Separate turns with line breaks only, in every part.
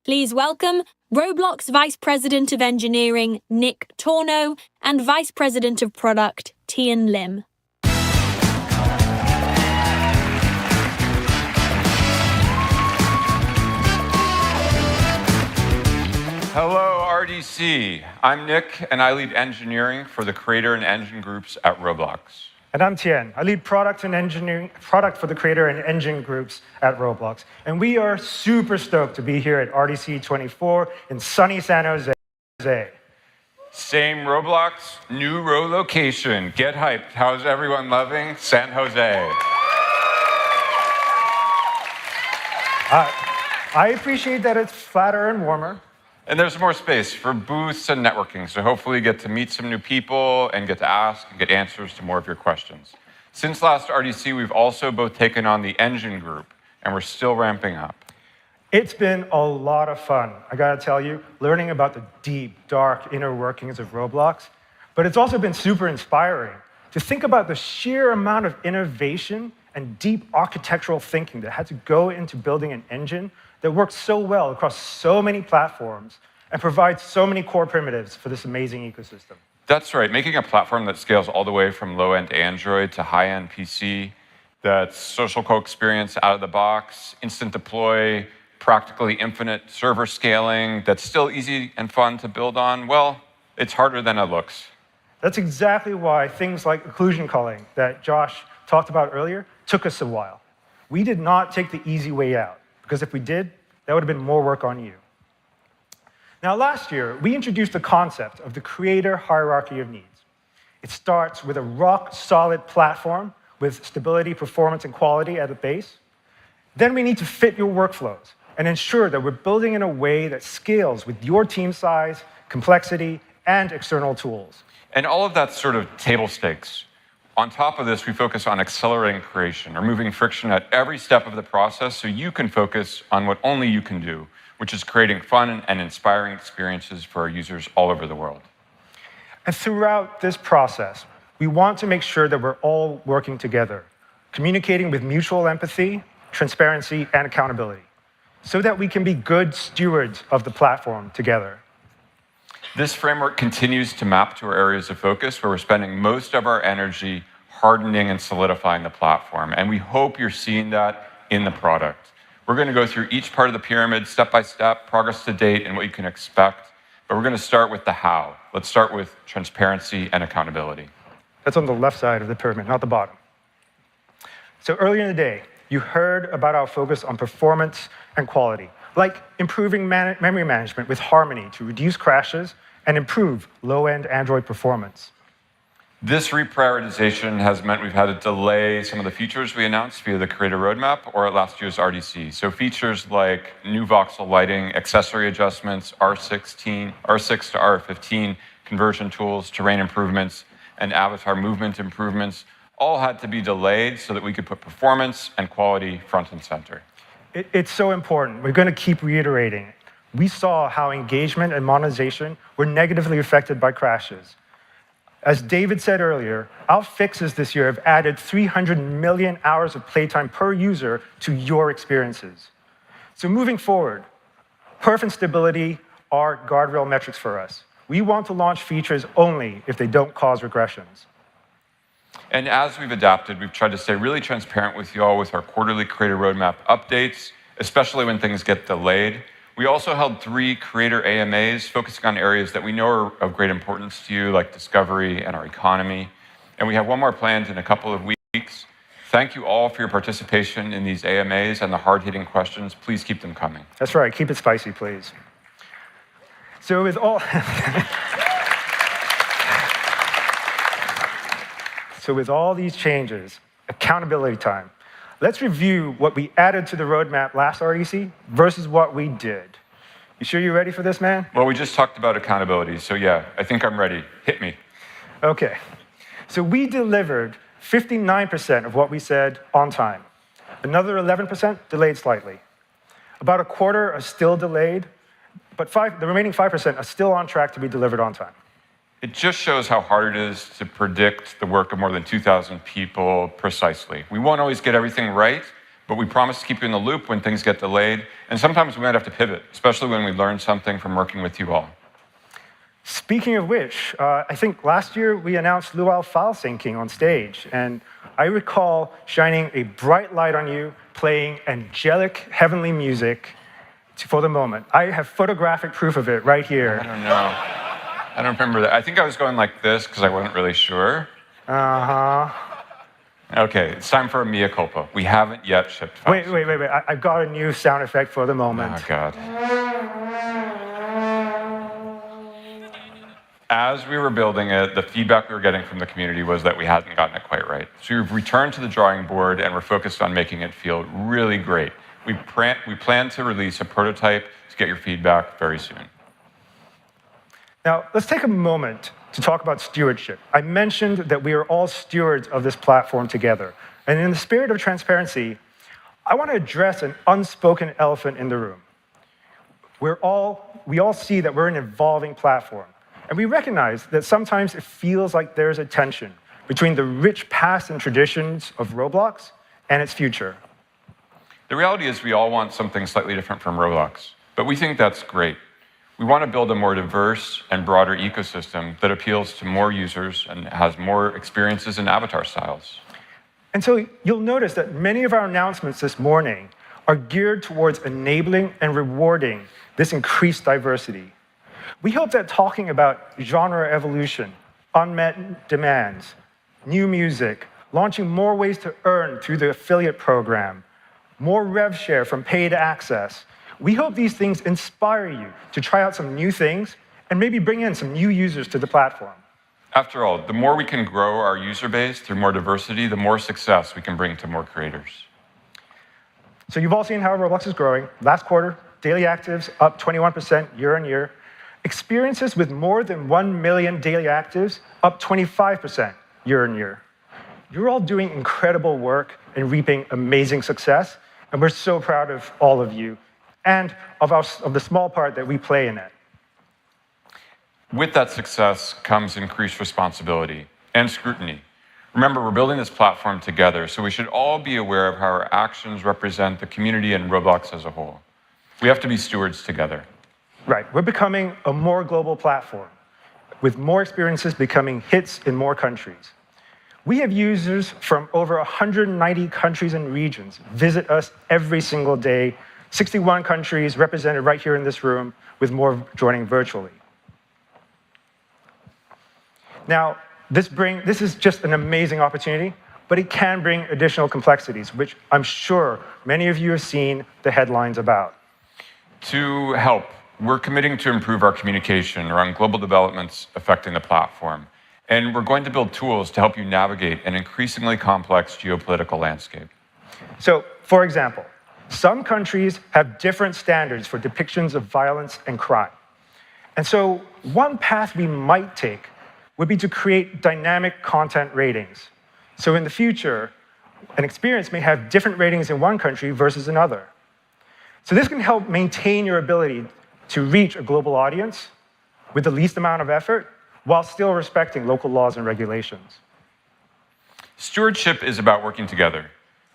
Please welcome ROBLOX Vice President of Engineering, Nick Torno, and Vice President of Product, Tian Lim.
Hello, RDC. I'm Nick, and I lead engineering for the creator and engine groups at ROBLOX.
And I'm Tian. I lead product for the creator and engine groups at ROBLOX. And we are super stoked to be here at RDC 24 in sunny San Jose.
Same ROBLOX, new row location. Get hyped. How's everyone loving San Jose?
I appreciate that it's flatter and warmer.
And there's more space for booths and networking, so hopefully you get to meet some new people and get to ask and get answers to more of your questions. Since last RDC, we've also both taken on the engine group, and we're still ramping up.
It's been a lot of fun, I gotta tell you, learning about the deep, dark inner workings of ROBLOX. But it's also been super inspiring to think about the sheer amount of innovation and deep architectural thinking that had to go into building an engine that works so well across so many platforms and provides so many core primitives for this amazing ecosystem.
That's right. Making a platform that scales all the way from low-end Android to high-end PC, that's social co-experience out of the box, instant deploy, practically infinite server scaling, that's still easy and fun to build on, well, it's harder than it looks.
That's exactly why things like occlusion culling that Josh talked about earlier took us a while. We did not take the easy way out, because if we did, that would have been more work on you. Now, last year, we introduced the concept of the creator hierarchy of needs. It starts with a rock-solid platform with stability, performance, and quality at the base. Then we need to fit your workflows and ensure that we're building in a way that scales with your team size, complexity, and external tools.
And all of that's sort of table stakes. On top of this, we focus on accelerating creation, removing friction at every step of the process so you can focus on what only you can do, which is creating fun and inspiring experiences for our users all over the world.
And throughout this process, we want to make sure that we're all working together, communicating with mutual empathy, transparency, and accountability, so that we can be good stewards of the platform together.
This framework continues to map to our areas of focus where we're spending most of our energy hardening and solidifying the platform. And we hope you're seeing that in the product. We're going to go through each part of the pyramid step by step, progress to date, and what you can expect. But we're going to start with the how. Let's start with transparency and accountability.
That's on the left side of the pyramid, not the bottom. So earlier in the day, you heard about our focus on performance and quality, like improving memory management with Harmony to reduce crashes and improve low-end Android performance.
This reprioritization has meant we've had to delay some of the features we announced via the Creator Roadmap or at last year's RDC. So features like new voxel lighting, accessory adjustments, R6 to R15 conversion tools, terrain improvements, and avatar movement improvements all had to be delayed so that we could put performance and quality front and center.
It's so important. We're going to keep reiterating it. We saw how engagement and monetization were negatively affected by crashes. As David said earlier, our fixes this year have added 300 million hours of playtime per user to your experiences. So moving forward, perf and stability are guardrail metrics for us. We want to launch features only if they don't cause regressions.
And as we've adapted, we've tried to stay really transparent with you all with our quarterly Creator Roadmap updates, especially when things get delayed. We also held 3 creator AMAs focusing on areas that we know are of great importance to you, like discovery and our economy. And we have one more planned in a couple of weeks. Thank you all for your participation in these AMAs and the hard-hitting questions. Please keep them coming.
That's right. Keep it spicy, please. So with all... So with all these changes, accountability time. Let's review what we added to the roadmap last RDC versus what we did. You sure you're ready for this, man?
Well, we just talked about accountability, so yeah, I think I'm ready. Hit me.
Okay. So we delivered 59% of what we said on time. Another 11% delayed slightly. About a quarter are still delayed, but the remaining 5% are still on track to be delivered on time.
It just shows how hard it is to predict the work of more than 2,000 people precisely. We won't always get everything right, But we promise to keep you in the loop when things get delayed, and sometimes we might have to pivot, especially when we learn something from working with you all.
Speaking of which, I think last year we announced Luau file syncing on stage, and I recall shining a bright light on you, playing angelic, heavenly music for the moment. I have photographic proof of it right here.
I don't know. I don't remember that. I think I was going like this because I wasn't really sure.
Uh-huh.
Okay, it's time for a mea culpa. We haven't yet shipped files.
Wait. I've got a new sound effect for the moment.
Oh, God. As we were building it, the feedback we were getting from the community was that we hadn't gotten it quite right. So we've returned to the drawing board, and we're focused on making it feel really great. We plan to release a prototype to get your feedback very soon.
Now, let's take a moment to talk about stewardship. I mentioned that we are all stewards of this platform together. And in the spirit of transparency, I want to address an unspoken elephant in the room. We all see that we're an evolving platform. And we recognize that sometimes it feels like there's a tension between the rich past and traditions of Roblox and its future.
The reality is we all want something slightly different from Roblox, but we think that's great. We want to build a more diverse and broader ecosystem that appeals to more users and has more experiences and avatar styles.
And so you'll notice that many of our announcements this morning are geared towards enabling and rewarding this increased diversity. We hope that talking about genre evolution, unmet demands, new music, launching more ways to earn through the affiliate program, more rev share from paid access, we hope these things inspire you to try out some new things and maybe bring in some new users to the platform.
After all, the more we can grow our user base through more diversity, the more success we can bring to more creators.
So you've all seen how Roblox is growing. Last quarter, daily actives up 21% year on year. Experiences with more than 1 million daily actives up 25% year on year. You're all doing incredible work and reaping amazing success, and we're so proud of all of you and of the small part that we play in it.
With that success comes increased responsibility and scrutiny. Remember, we're building this platform together, so we should all be aware of how our actions represent the community and Roblox as a whole. We have to be stewards together.
Right, we're becoming a more global platform, with more experiences becoming hits in more countries. We have users from over 190 countries and regions visit us every single day, 61 countries represented right here in this room, with more joining virtually. Now, this is just an amazing opportunity, but it can bring additional complexities, which I'm sure many of you have seen the headlines about.
To help, we're committing to improve our communication around global developments affecting the platform. And we're going to build tools to help you navigate an increasingly complex geopolitical landscape.
So, for example, some countries have different standards for depictions of violence and crime. And so one path we might take would be to create dynamic content ratings. So in the future, an experience may have different ratings in one country versus another. So this can help maintain your ability to reach a global audience with the least amount of effort while still respecting local laws and regulations.
Stewardship is about working together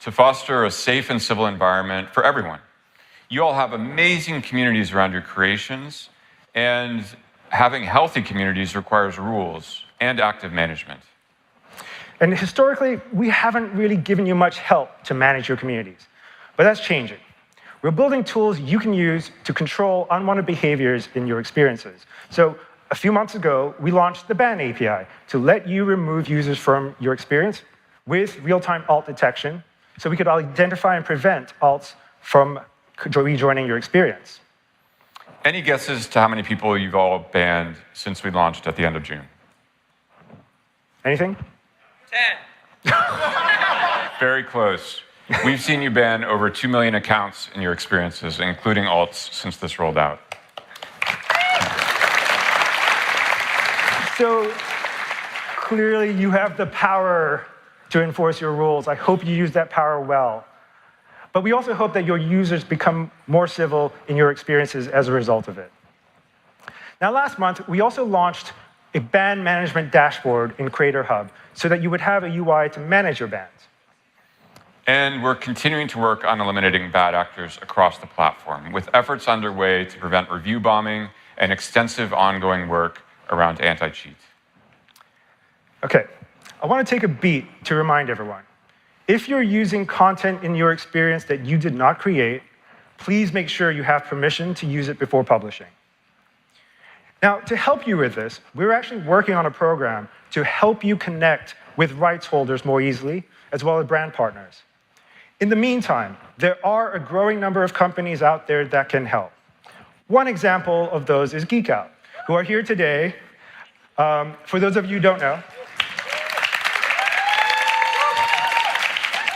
to foster a safe and civil environment for everyone. You all have amazing communities around your creations, and having healthy communities requires rules and active management.
And historically, we haven't really given you much help to manage your communities, but that's changing. We're building tools you can use to control unwanted behaviors in your experiences. So a few months ago, we launched the Ban API to let you remove users from your experience with real-time alt detection, so we could identify and prevent alts from rejoining your experience.
Any guesses to how many people you've all banned since we launched at the end of June?
Anything?
10.
Very close. We've seen you ban over 2 million accounts in your experiences, including alts, since this rolled out.
So clearly you have the power to enforce your rules. I hope you use that power well. But we also hope that your users become more civil in your experiences as a result of it. Now, last month, we also launched a ban management dashboard in Creator Hub so that you would have a UI to manage your bans.
And we're continuing to work on eliminating bad actors across the platform, with efforts underway to prevent review bombing and extensive ongoing work around anti-cheat.
Okay, I want to take a beat to remind everyone. If you're using content in your experience that you did not create, please make sure you have permission to use it before publishing. Now, to help you with this, we're actually working on a program to help you connect with rights holders more easily, as well as brand partners. In the meantime, there are a growing number of companies out there that can help. One example of those is Geek Out, who are here today. For those of you who don't know,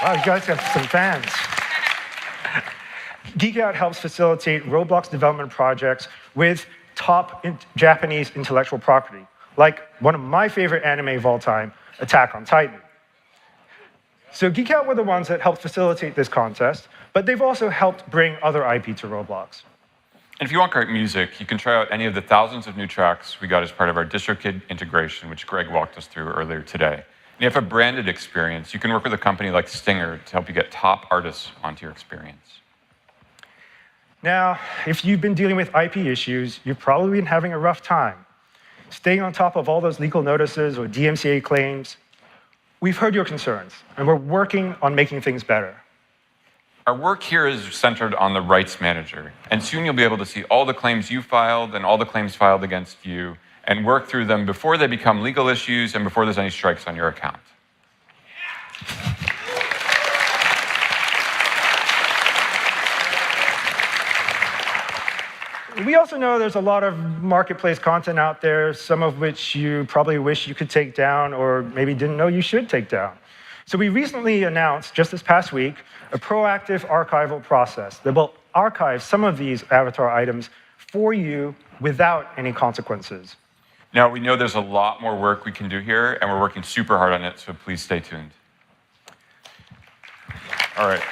wow, you guys have some fans. Geek Out helps facilitate Roblox development projects with top Japanese intellectual property, like one of my favorite anime of all time, Attack on Titan. So Geek Out were the ones that helped facilitate this contest, but they've also helped bring other IP to Roblox.
And if you want great music, you can try out any of the thousands of new tracks we got as part of our DistroKid integration, which Greg walked us through earlier today. And if you have a branded experience, you can work with a company like Stinger to help you get top artists onto your experience.
Now, if you've been dealing with IP issues, you've probably been having a rough time. Staying on top of all those legal notices or DMCA claims, we've heard your concerns, and we're working on making things better.
Our work here is centered on the rights manager, and soon you'll be able to see all the claims you filed and all the claims filed against you, and work through them before they become legal issues and before there's any strikes on your account.
We also know there's a lot of marketplace content out there, some of which you probably wish you could take down or maybe didn't know you should take down. So we recently announced, just this past week, a proactive archival process that will archive some of these avatar items for you without any consequences.
Now, we know there's a lot more work we can do here, and we're working super hard on it, so please stay tuned. All right.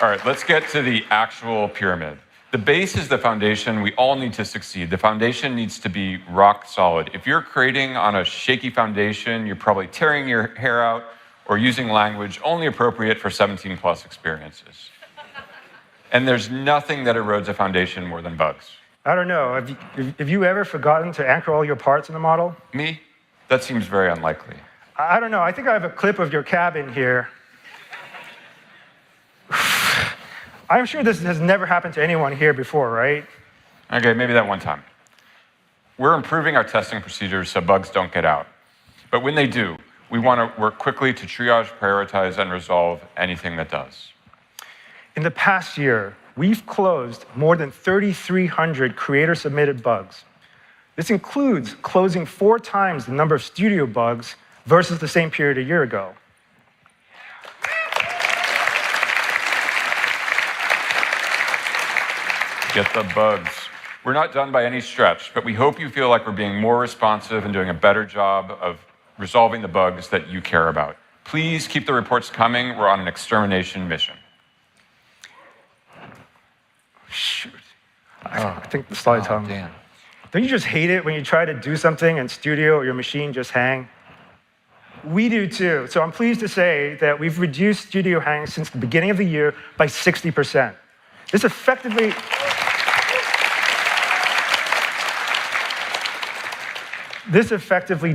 All right, let's get to the actual pyramid. The base is the foundation we all need to succeed. The foundation needs to be rock solid. If you're creating on a shaky foundation, you're probably tearing your hair out or using language only appropriate for 17+ experiences. And there's nothing that erodes a foundation more than bugs.
I don't know, have you ever forgotten to anchor all your parts in the model?
Me? That seems very unlikely.
I don't know, I think I have a clip of your cabin here. I'm sure this has never happened to anyone here before, right?
Okay, maybe that one time. We're improving our testing procedures so bugs don't get out. But when they do, we want to work quickly to triage, prioritize, and resolve anything that does.
In the past year, we've closed more than 3,300 creator-submitted bugs. This includes closing 4 times the number of studio bugs versus the same period a year ago.
Get the bugs. We're not done by any stretch, but we hope you feel like we're being more responsive and doing a better job of resolving the bugs that you care about. Please keep the reports coming. We're on an extermination mission.
Shoot. I think the slide's hung.
Damn.
Don't you just hate it when you try to do something and studio or your machine just hang? We do too. So I'm pleased to say that we've reduced studio hangs since the beginning of the year by 60%. This effectively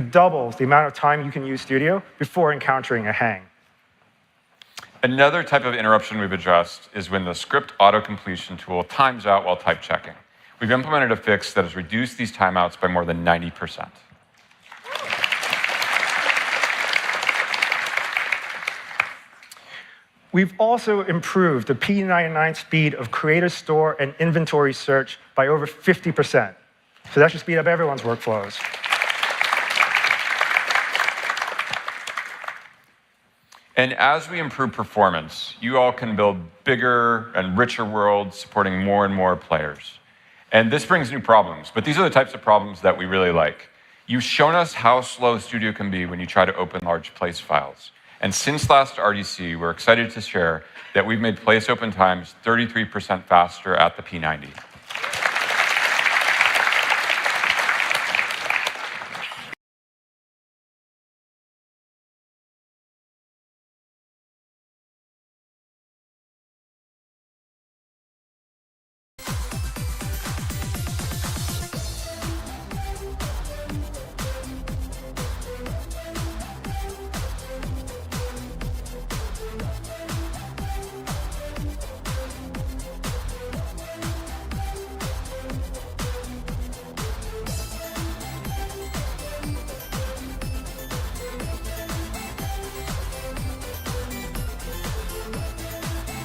doubles the amount of time you can use Studio before encountering a hang.
Another type of interruption we've addressed is when the script auto-completion tool times out while type checking. We've implemented a fix that has reduced these timeouts by more than 90%.
We've also improved the P99 speed of creator store and inventory search by over 50%. So that should speed up everyone's workflows.
And as we improve performance, you all can build bigger and richer worlds supporting more and more players. And this brings new problems, but these are the types of problems that we really like. You've shown us how slow Studio can be when you try to open large place files. And since last RDC, we're excited to share that we've made place open times 33% faster at the P90.